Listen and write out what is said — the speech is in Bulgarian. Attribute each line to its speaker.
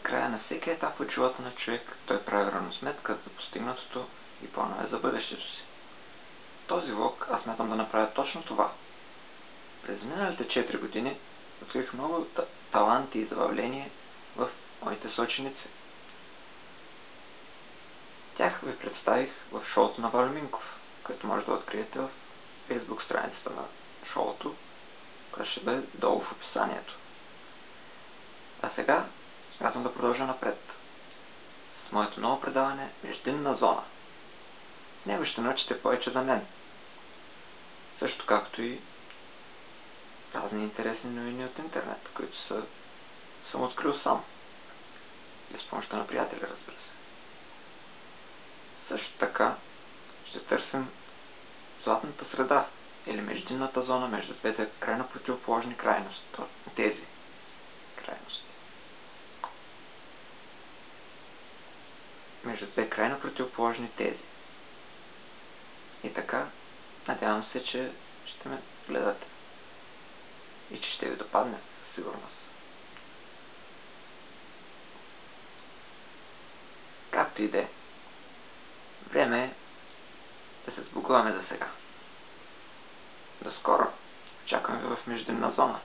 Speaker 1: края на всеки етап от живота на човек той прави равносметка за постигнатото и планове за бъдещето си. В този влог аз смятам да направя точно това. През миналите 4 години открих много таланти и забавления в моите съученици. Тях ви представих в шоуто на Валю Минков, което може да откриете в Facebook страницата на шоуто, която ще бъде долу в описанието. А сега смятам да продължа напред с моето ново предаване Междинна зона. В него ще научите повече за мен, също както и разни интересни новини от интернет, които съм открил сам и с помощта на приятели, разбира се. Също така ще търсим златната среда или междинната зона между двете крайно противоположни крайности. Тези крайности. Между две крайно противоположни тези. И така, надявам се, че ще ме гледате. И че ще ви допадне, със сигурност. Както и да е. Време е да се сбогуваме за сега. До скоро. Очаквам ви в Междинна зона.